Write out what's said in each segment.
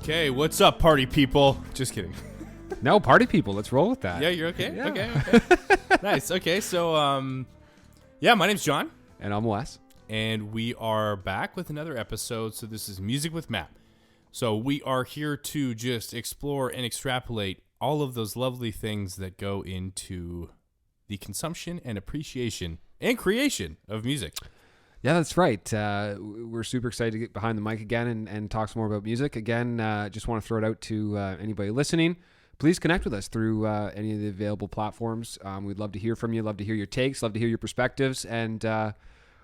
Okay, what's up, party people? Just kidding. No, party people. Let's roll with that. Yeah, you're okay? Yeah. Okay. Nice. Okay, so, my name's John. And I'm Wes. And we are back with another episode. So this is Music with Matt. So we are here to just explore and extrapolate all of those lovely things that go into the consumption and appreciation and creation of music. Yeah, that's right. We're super excited to get behind the mic again and talk some more about music. Again, just want to throw it out to anybody listening. Please connect with us through any of the available platforms. We'd love to hear from you, love to hear your takes, love to hear your perspectives, and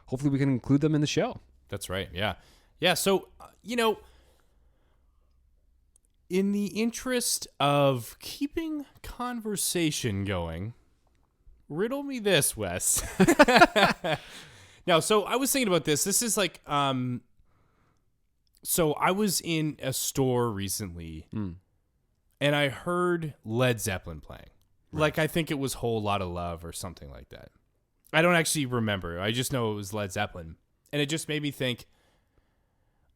hopefully we can include them in the show. That's right, yeah. Yeah, so, in the interest of keeping conversation going, riddle me this, Wes. Now, so I was thinking about this. This is like, so I was in a store recently, and I heard Led Zeppelin playing. Right. Like, I think it was Whole Lotta Love or something like that. I don't actually remember. I just know it was Led Zeppelin. And it just made me think,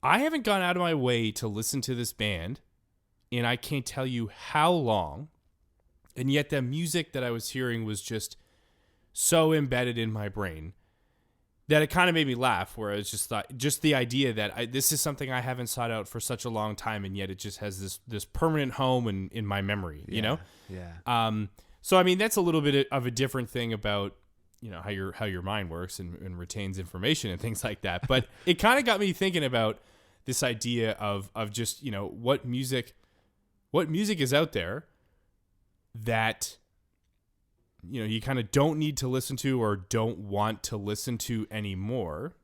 I haven't gone out of my way to listen to this band, and I can't tell you how long, and yet the music that I was hearing was just so embedded in my brain that it kind of made me laugh, where I was just thought, just the idea that this is something I haven't sought out for such a long time, and yet it just has this permanent home in my memory, you know? Yeah. So, I mean, that's a little bit of a different thing about, how your mind works and retains information and things like that. But it kind of got me thinking about this idea of just, what music is out there that you kind of don't need to listen to or don't want to listen to anymore.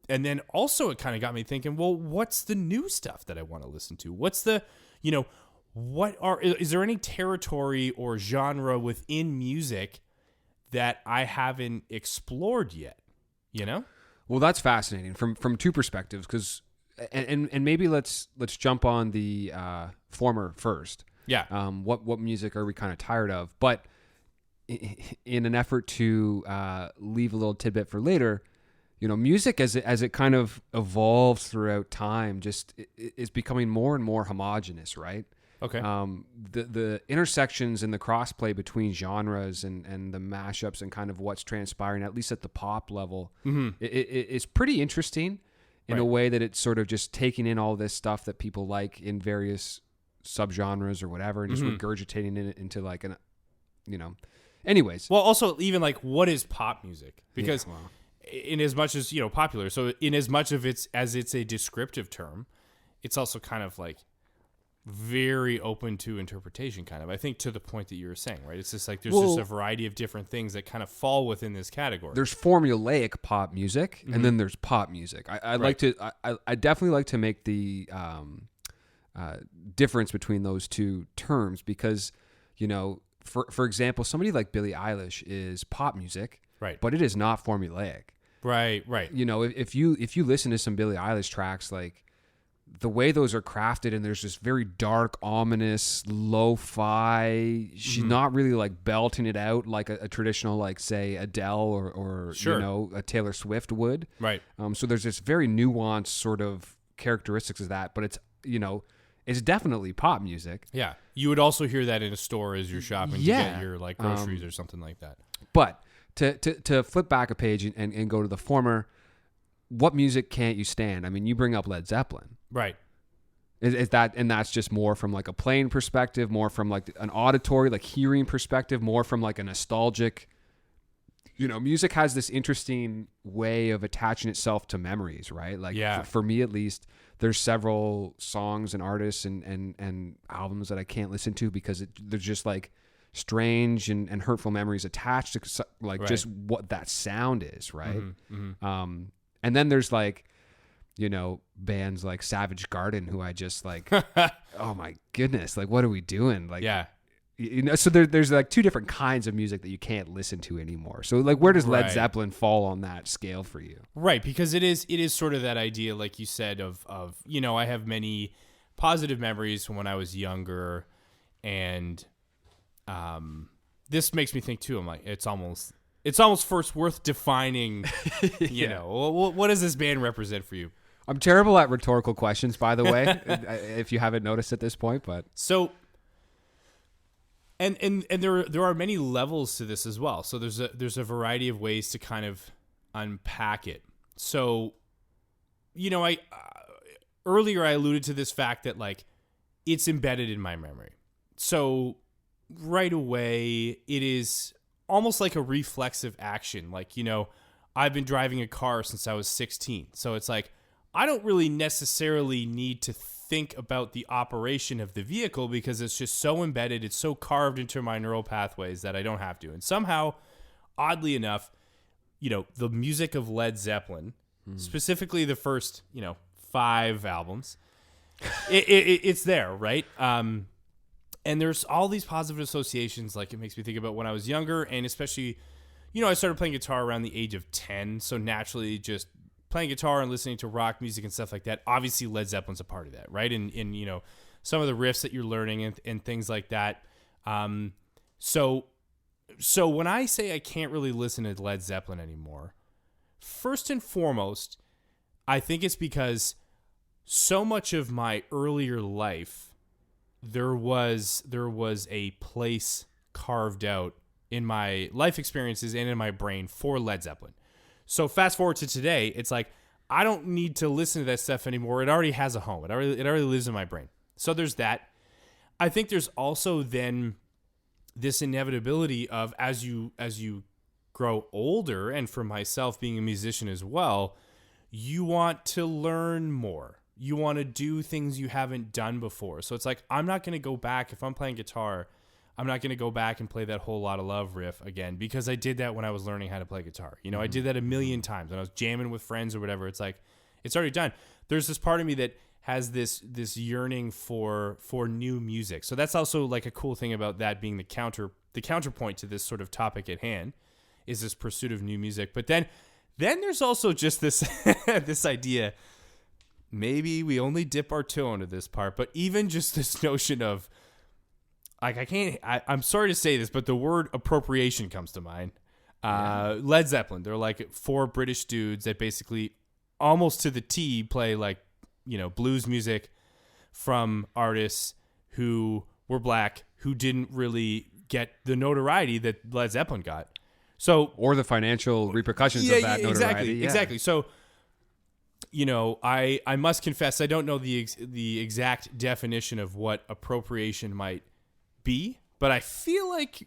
And then also it kind of got me thinking, well, what's the new stuff that I want to listen to? What's the, is there any territory or genre within music that I haven't explored yet? Well, that's fascinating from two perspectives, because and maybe let's jump on the former first. Yeah. What music are we kind of tired of? But in an effort to leave a little tidbit for later, music as it kind of evolves throughout time, just is becoming more and more homogenous, right? Okay. The intersections and the crossplay between genres and the mashups and kind of what's transpiring, at least at the pop level, it's pretty interesting in a way that it's sort of just taking in all this stuff that people like in various subgenres or whatever, and just regurgitating it into like anyways. Well, also even like, what is pop music? Because in as much as, popular, so in as much of it's a descriptive term, it's also kind of like very open to interpretation, kind of. I think to the point that you were saying, right? It's just like there's just a variety of different things that kind of fall within this category. There's formulaic pop music, and then there's pop music. I definitely like to make the difference between those two terms, because, for example, somebody like Billie Eilish is pop music, right? But it is not formulaic, right? If you listen to some Billie Eilish tracks, like the way those are crafted, and there's this very dark, ominous, lo-fi. She's not really like belting it out like a traditional, like, say, Adele or sure, a Taylor Swift would, right? So there's this very nuanced sort of characteristics of that, but it's it's definitely pop music. Yeah. You would also hear that in a store as you're shopping to get your like groceries or something like that. But to flip back a page and go to the former, what music can't you stand? I mean, you bring up Led Zeppelin. Right. Is that, and that's just more from like a playing perspective, more from like an auditory, like hearing perspective, more from like a nostalgic, music has this interesting way of attaching itself to memories, right? Like for me, at least, there's several songs and artists and albums that I can't listen to because they're just like strange and hurtful memories attached to like just what that sound is, right? And then there's like, bands like Savage Garden, who I just like, oh my goodness, like what are we doing? Like, so there's like two different kinds of music that you can't listen to anymore. So like, where does Led Zeppelin fall on that scale for you? Right, because it is sort of that idea, like you said, of I have many positive memories from when I was younger, and this makes me think too. I'm like, it's almost first worth defining. What does this band represent for you? I'm terrible at rhetorical questions, by the way, if you haven't noticed at this point. But so, and there are many levels to this as well. So there's a variety of ways to kind of unpack it. So, I earlier I alluded to this fact that like it's embedded in my memory. So right away, it is almost like a reflexive action. Like, I've been driving a car since I was 16. So it's like, I don't really necessarily need to think about the operation of the vehicle because it's just so embedded. It's so carved into my neural pathways that I don't have to. And somehow, oddly enough, the music of Led Zeppelin, specifically the first, 5 albums, it's there, right? And there's all these positive associations. Like, it makes me think about when I was younger, and especially, I started playing guitar around the age of 10. So naturally, just playing guitar and listening to rock music and stuff like that. Obviously, Led Zeppelin's a part of that, right? And some of the riffs that you're learning and things like that. So when I say I can't really listen to Led Zeppelin anymore, first and foremost, I think it's because so much of my earlier life, there was a place carved out in my life experiences and in my brain for Led Zeppelin. So fast forward to today, it's like I don't need to listen to that stuff anymore. It already has a home. It already lives in my brain. So there's that. I think there's also then this inevitability of as you grow older, and for myself being a musician as well, you want to learn more. You want to do things you haven't done before. So it's like, I'm not going to go back. If I'm playing guitar, I'm not going to go back and play that Whole Lotta Love riff again because I did that when I was learning how to play guitar. I did that a million times when I was jamming with friends or whatever. It's like, it's already done. There's this part of me that has this yearning for new music. So that's also like a cool thing about that being the counterpoint to this sort of topic at hand is this pursuit of new music. But then there's also just this this idea, maybe we only dip our toe into this part, but even just this notion of like, I'm sorry to say this, but the word appropriation comes to mind. Led Zeppelin, they're like 4 British dudes that basically almost to the T play like, blues music from artists who were black, who didn't really get the notoriety that Led Zeppelin got. So, or the financial repercussions of that notoriety. Exactly. So, I must confess, I don't know the exact definition of what appropriation might be, but I feel like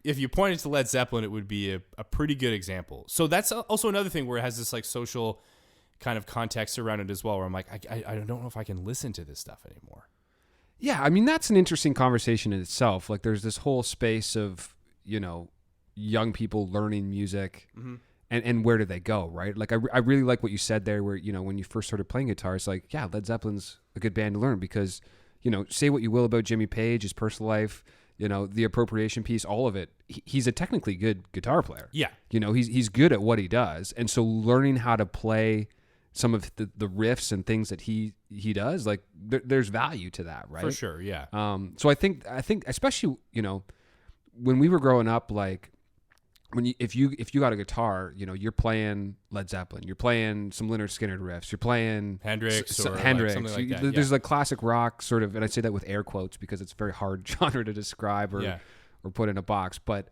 if you pointed to Led Zeppelin, it would be a pretty good example. So that's also another thing where it has this like social kind of context around it as well, where I'm like, I don't know if I can listen to this stuff anymore. Yeah, I mean, that's an interesting conversation in itself. Like, there's this whole space of, young people learning music, and where do they go, right? Like, I really like what you said there, where, when you first started playing guitar, it's like, yeah, Led Zeppelin's a good band to learn because, say what you will about Jimmy Page, his personal life, the appropriation piece, all of it. He's a technically good guitar player. Yeah. He's good at what he does. And so learning how to play some of the riffs and things that he does, like there's value to that, right? For sure, yeah. So I think especially, when we were growing up, like if you got a guitar, you're playing Led Zeppelin, you're playing some Lynyrd Skynyrd riffs, you're playing Hendrix or Hendrix. Like something like that. There's like classic rock sort of, and I say that with air quotes because it's a very hard genre to describe or put in a box, but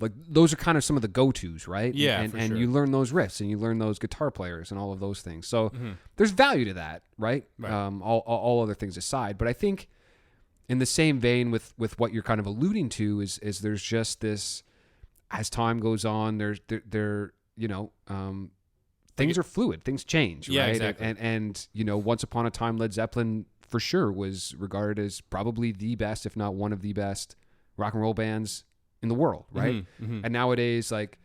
like those are kind of some of the go-tos, right? Yeah, and for sure. you learn those riffs and you learn those guitar players and all of those things. So there's value to that, right? All other things aside, but I think in the same vein with what you're kind of alluding to is there's just this, as time goes on, things are fluid, things change, yeah, right? Exactly. And once upon a time, Led Zeppelin for sure was regarded as probably the best, if not one of the best rock and roll bands in the world, right? And nowadays, like,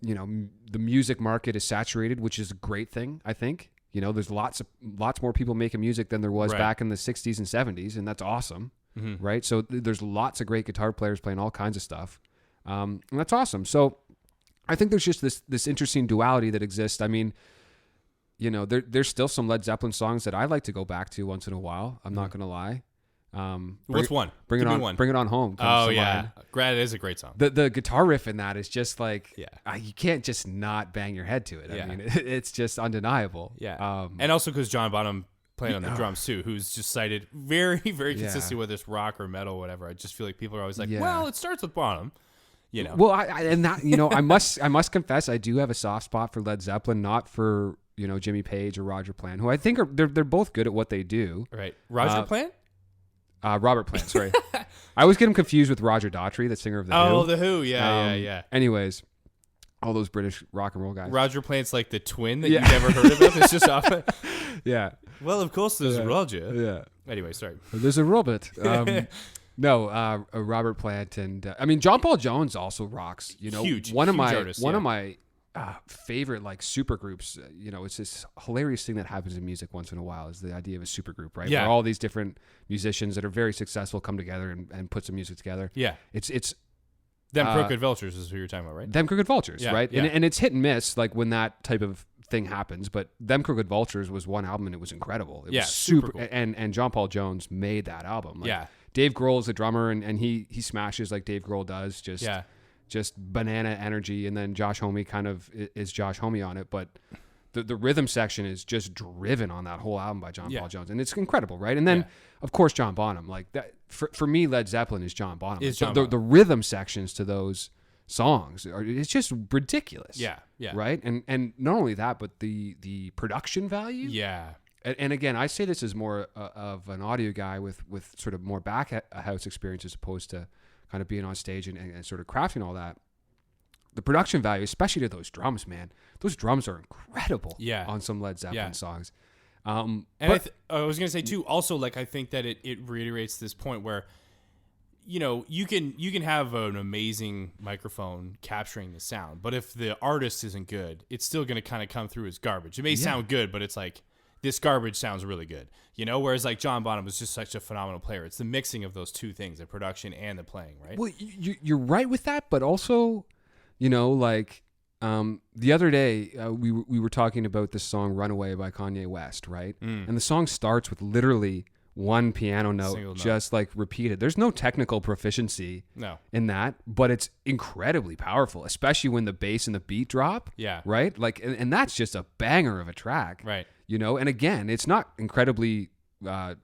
the music market is saturated, which is a great thing, I think. There's lots more people making music than there was back in the 60s and 70s, and that's awesome, right? So there's lots of great guitar players playing all kinds of stuff, and that's awesome. So I think there's just this interesting duality that exists. I mean, there's still some Led Zeppelin songs that I like to go back to once in a while. I'm not going to lie. What's one? Bring Give it me on. one. Bring it on home. Oh yeah, Grad is a great song. The guitar riff in that is just like, Yeah. you can't just not bang your head to it. Yeah. I mean, it's just undeniable. Yeah. And also because John Bonham playing on the drums too, who's just cited very, very consistently, whether it's rock or metal or whatever. I just feel like people are always like, well, it starts with Bonham. You know. Well, I must confess, I do have a soft spot for Led Zeppelin, not for Jimmy Page or Roger Plant, who I think they're both good at what they do. Right. Roger Plant? Robert Plant, sorry. I always get him confused with Roger Daughtry, the singer of The Who. Oh, The Who, yeah. Anyways, all those British rock and roll guys. Roger Plant's like the twin that you never heard about. It's just off. Yeah. Well, of course there's Roger. Yeah. Anyway, sorry. There's a Robert. No, Robert Plant and John Paul Jones also rocks. Huge, one of artist, my favorite like super groups. It's this hilarious thing that happens in music once in a while is the idea of a super group, right? Yeah. Where all these different musicians that are very successful come together and put some music together. Yeah. It's Them Crooked Vultures is who you're talking about, right? Them Crooked Vultures, Yeah, right? yeah. And it's hit and miss, like when that type of thing happens. But Them Crooked Vultures was one album and it was incredible. It was super cool. And John Paul Jones made that album. Like, Yeah. Dave Grohl is the drummer and he smashes like Dave Grohl does. Just banana energy, and then Josh Homme kind of is Josh Homme on it, but the rhythm section is just driven on that whole album by John Paul Jones, and it's incredible, right? And then of course John Bonham, like that for me, Led Zeppelin is John Bonham. The rhythm sections to those songs it's just ridiculous. Yeah. Right, and not only that, but the production value. Yeah. And again, I say this as more of an audio guy with sort of more back house experience as opposed to kind of being on stage and sort of crafting all that. The production value, especially to those drums, man. Those drums are incredible on some Led Zeppelin songs. And I was going to say, too, also, like, I think that it reiterates this point where, you can have an amazing microphone capturing the sound, but if the artist isn't good, it's still going to kind of come through as garbage. It may sound good, but it's like, this garbage sounds really good, whereas like John Bonham was just such a phenomenal player. It's the mixing of those two things, the production and the playing, right? Well, you're right with that, but also, like the other day we were talking about this song Runaway by Kanye West, right? And the song starts with literally one piano note, just like repeated. There's no technical proficiency in that, but it's incredibly powerful, especially when the bass and the beat drop. Yeah. Right? Like, and that's just a banger of a track. Right. And again, it's not incredibly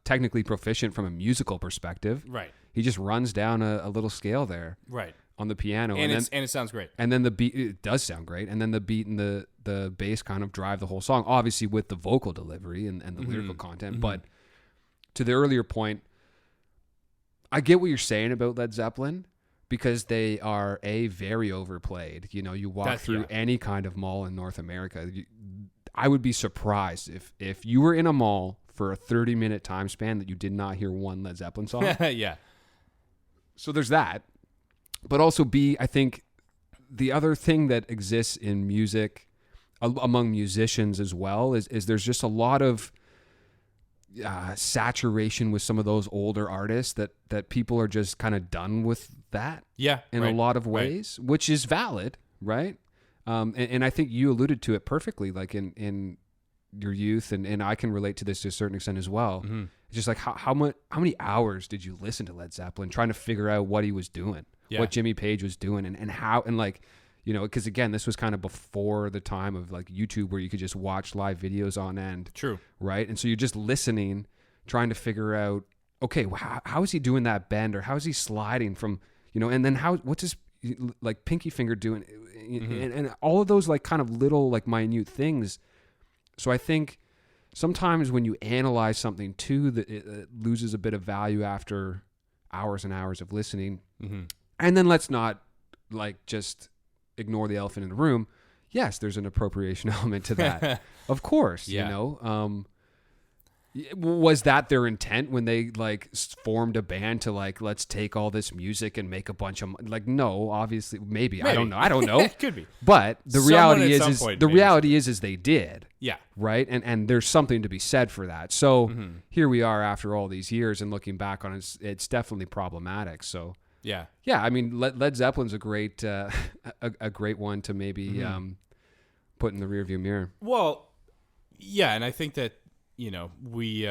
technically proficient from a musical perspective. Right. He just runs down a little scale there. Right. On the piano. And it sounds great. And then the beat, it does sound great. And then the beat and the bass kind of drive the whole song, obviously with the vocal delivery and the lyrical content. But to the earlier point, I get what you're saying about Led Zeppelin because they are very overplayed. You walk through any kind of mall in North America. I would be surprised if you were in a mall for a 30-minute time span that you did not hear one Led Zeppelin song. Yeah. So there's that. But also I think the other thing that exists in music among musicians as well is there's just a lot of saturation with some of those older artists that people are just kind of done with that. Yeah. In a lot of ways, which is valid, right? And I think you alluded to it perfectly, like in your youth, and I can relate to this to a certain extent as well. It's just like how many hours did you listen to Led Zeppelin trying to figure out what he was doing, what Jimmy Page was doing, and how, and like, because again, this was kind of before the time of like YouTube where you could just watch live videos on end. True. Right. And so you're just listening, trying to figure out, okay, how is he doing that bend, or how is he sliding from, and then what's his like pinky finger doing, and all of those like kind of little like minute things. So I think sometimes when you analyze something too, that it loses a bit of value after hours and hours of listening. And then let's not like just ignore the elephant in the room. Yes, there's an appropriation element to that. Of course, was that their intent when they like formed a band to like, let's take all this music and make a bunch of like, no, obviously maybe. I don't know. It could be. But the reality is they did. Yeah. Right. And there's something to be said for that. So here we are after all these years, and looking back on it, it's definitely problematic. So yeah. I mean, Led Zeppelin's a great a great one to maybe put in the rearview mirror. Well, yeah, and I think that we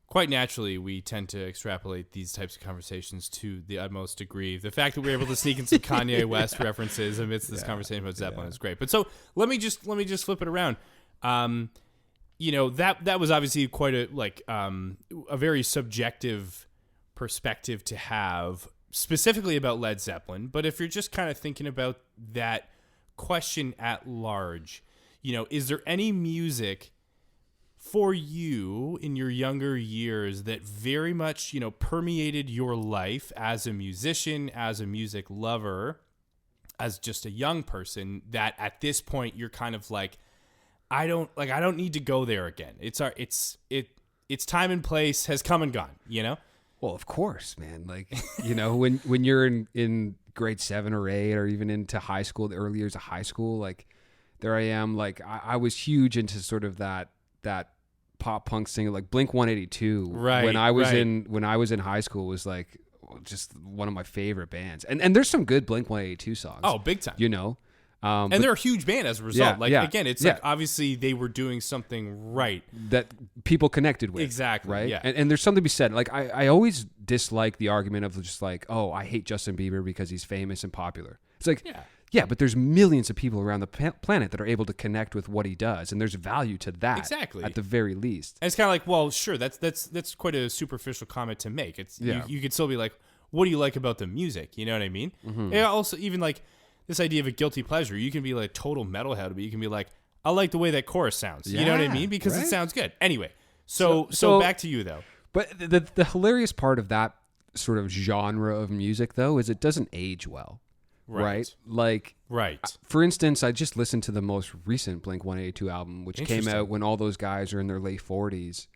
quite naturally, we tend to extrapolate these types of conversations to the utmost degree. The fact that we're able to sneak in some Kanye West references amidst this conversation about Zeppelin is great. But so let me just flip it around. That was obviously quite a very subjective perspective to have, specifically about Led Zeppelin. But if you're just kind of thinking about that question at large, is there any music for you in your younger years that very much, permeated your life as a musician, as a music lover, as just a young person, that at this point you're kind of like, I don't need to go there again. It's time and place has come and gone, Well, of course, man. Like, when you're in grade 7 or 8 or even into high school, the early years of high school, like there I am, like I was huge into sort of that pop punk singer, like Blink 182. Right. When I was in high school, was like just one of my favorite bands. And there's some good Blink 182 songs. Oh, big time. And they're a huge band as a result. Again, it's like obviously they were doing something right that people connected with. Exactly. Right. Yeah. And there's something to be said. Like I always dislike the argument of just like, oh, I hate Justin Bieber because he's famous and popular. It's like, yeah, but there's millions of people around the planet that are able to connect with what he does, and there's value to that. Exactly. At the very least. And it's kind of like, well, sure, that's quite a superficial comment to make. It's you could still be like, what do you like about the music? You know what I mean? Mm-hmm. Yeah. Also, even like this idea of a guilty pleasure, you can be like total metalhead, but you can be like, I like the way that chorus sounds. You know what I mean? Because it sounds good. Anyway, so back to you though. But the hilarious part of that sort of genre of music though is it doesn't age well. Right. Like, for instance, I just listened to the most recent Blink 182 album, which came out when all those guys are in their late 40s.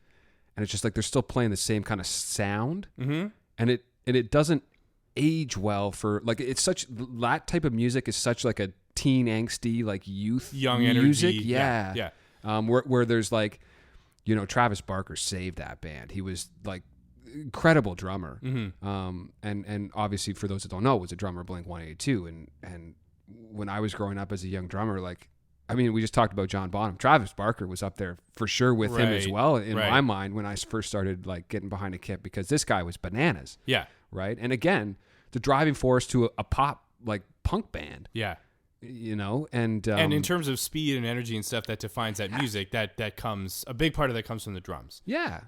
And it's just like they're still playing the same kind of sound. Mm-hmm. And it doesn't age well for, like, it's such, that type of music is such like a teen angsty, like youth young music. Energy. Yeah. Where there's like, Travis Barker saved that band. He was like, incredible drummer. Mm-hmm. And obviously for those that don't know, was a drummer of Blink 182. And when I was growing up as a young drummer, like, I mean, we just talked about John Bonham. Travis Barker was up there for sure with him as well in my mind when I first started like getting behind a kit, because this guy was bananas. Yeah. Right. And again, the driving force to a pop like punk band. Yeah. And in terms of speed and energy and stuff that defines that music, that comes, a big part of that comes from the drums. Yeah.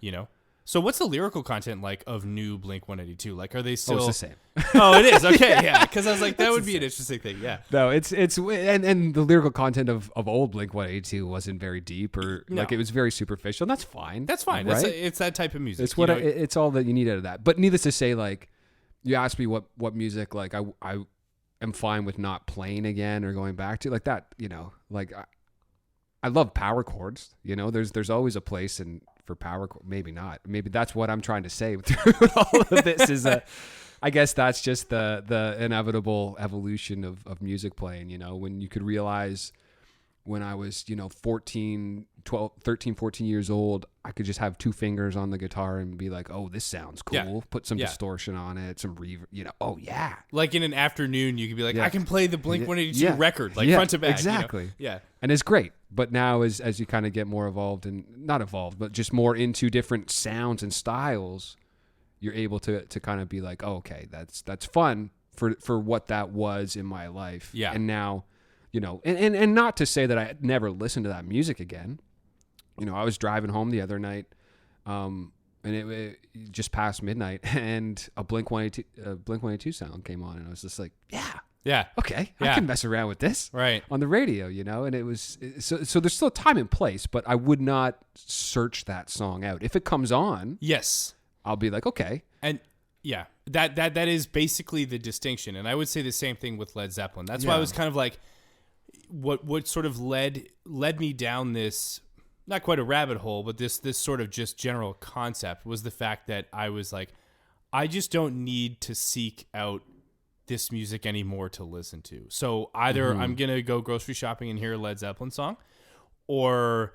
So what's the lyrical content like of new Blink 182? Like, are they still? Oh, it's the same. Oh, it is. Okay, yeah. Because I was like, that would be an interesting thing. Yeah. No, it's and the lyrical content of old Blink 182 wasn't very deep or like it was very superficial. And that's fine. That's fine. Right? It's that type of music. It's it's all that you need out of that. But needless to say, like, you asked me what music like I am fine with not playing again or going back to like that. Like I love power chords. There's always a place for power, maybe not. Maybe that's what I'm trying to say through all of this is I guess that's just the inevitable evolution of music playing, when you could realize when I was, 13, 14 years old, I could just have two fingers on the guitar and be like, oh, this sounds cool. Yeah. Put some distortion on it, some reverb, oh yeah. Like in an afternoon, you could be like, I can play the Blink 182 record, like front to back. Exactly. Yeah. And it's great. But now as you kind of get more evolved and not evolved, but just more into different sounds and styles, you're able to kind of be like, oh, okay, that's fun for what that was in my life. Yeah. And now, and not to say that I never listened to that music again. I was driving home the other night, and it just past midnight, and a Blink 182 sound came on, and I was just like, yeah, okay, I can mess around with this on the radio, and it was so there's still time and place, but I would not search that song out. If it comes on, yes, I'll be like, okay. And yeah, that is basically the distinction. And I would say the same thing with Led Zeppelin. That's why I was kind of like, what sort of led me down this, not quite a rabbit hole, but this sort of just general concept was the fact that I was like, I just don't need to seek out this music anymore to listen to. So either I'm going to go grocery shopping and hear a Led Zeppelin song, or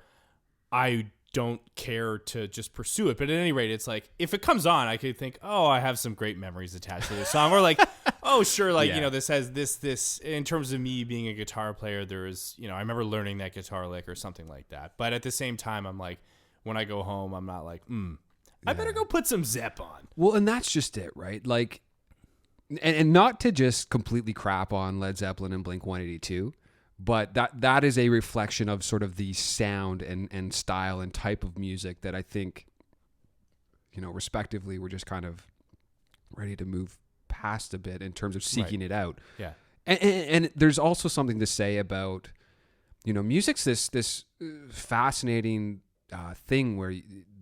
I don't care to just pursue it. But at any rate, it's like, if it comes on, I could think, oh, I have some great memories attached to this song. Or like, oh, sure, like, this has this, in terms of me being a guitar player, there is, I remember learning that guitar lick or something like that. But at the same time, I'm like, when I go home, I'm not like, I better go put some Zepp on. Well, and that's just it, right? Like, and not to just completely crap on Led Zeppelin and Blink-182, but that is a reflection of sort of the sound and style and type of music that I think, respectively, we're just kind of ready to move past a bit in terms of seeking it out. Yeah. And there's also something to say about, music's this fascinating thing where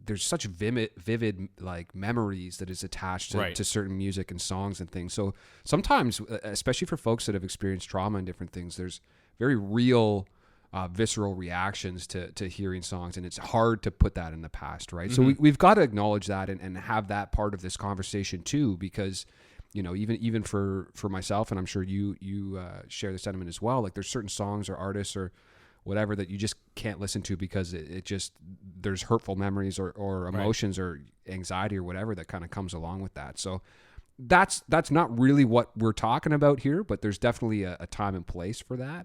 there's such vivid like memories that is attached to certain music and songs and things. So sometimes, especially for folks that have experienced trauma and different things, there's very real visceral reactions to hearing songs, and it's hard to put that in the past, right? So we've got to acknowledge that and have that part of this conversation too, because even for myself, and I'm sure you share the sentiment as well, like there's certain songs or artists or whatever that you just can't listen to because it just, there's hurtful memories or emotions or anxiety or whatever that kind of comes along with that. So that's not really what we're talking about here, but there's definitely a time and place for that.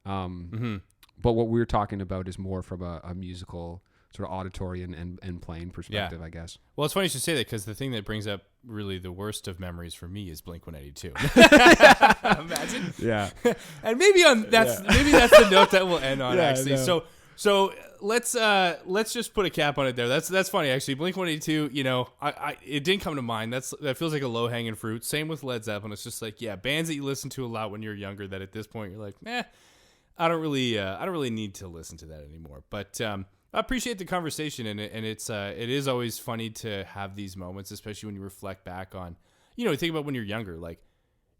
But what we're talking about is more from a musical sort of auditory and playing perspective, I guess. Well, it's funny you should say that, because the thing that brings up really the worst of memories for me is Blink-182. Imagine. Yeah. And maybe that's the note that we'll end on, actually. No. So let's just put a cap on it there. That's funny, actually. Blink-182, it didn't come to mind. That feels like a low-hanging fruit. Same with Led Zeppelin. It's just like, bands that you listen to a lot when you're younger that at this point you're like, I don't really need to listen to that anymore. But I appreciate the conversation, and it is always funny to have these moments, especially when you reflect back on, you think about when you're younger, like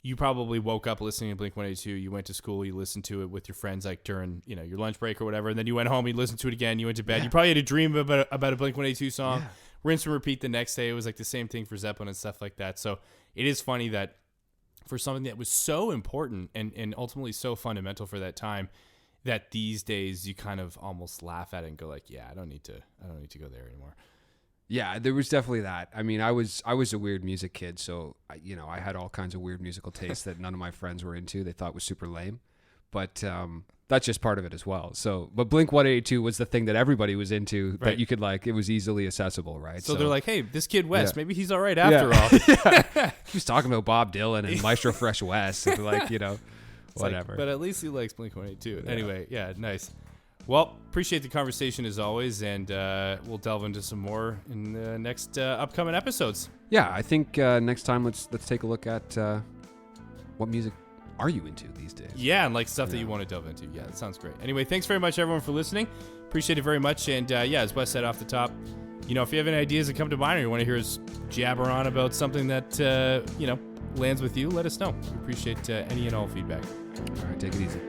you probably woke up listening to Blink-182, you went to school, you listened to it with your friends, like during, your lunch break or whatever, and then you went home, you listened to it again, you went to bed. You probably had a dream about a Blink-182 song, rinse and repeat the next day. It was like the same thing for Zeppelin and stuff like that. So it is funny that for something that was so important and ultimately so fundamental for that time, that these days you kind of almost laugh at it and go like, I don't need to go there anymore. Yeah, there was definitely that. I mean, I was a weird music kid, so I had all kinds of weird musical tastes that none of my friends were into. They thought was super lame, but that's just part of it as well. So, but Blink-182 was the thing that everybody was into, that you could it was easily accessible, right? So they're like, hey, this kid West, maybe he's all right after all. He was talking about Bob Dylan and Maestro Fresh West, and whatever. But at least he likes Blink-182. Anyway, nice. Well, appreciate the conversation as always, and we'll delve into some more in the next upcoming episodes. Yeah, I think next time let's take a look at what music are you into these days? Yeah, and stuff that you want to delve into. Yeah, that sounds great. Anyway, thanks very much, everyone, for listening. Appreciate it very much. And as Wes said off the top, if you have any ideas that come to mind or you want to hear us jabber on about something that, lands with you, let us know. We appreciate any and all feedback. All right, take it easy.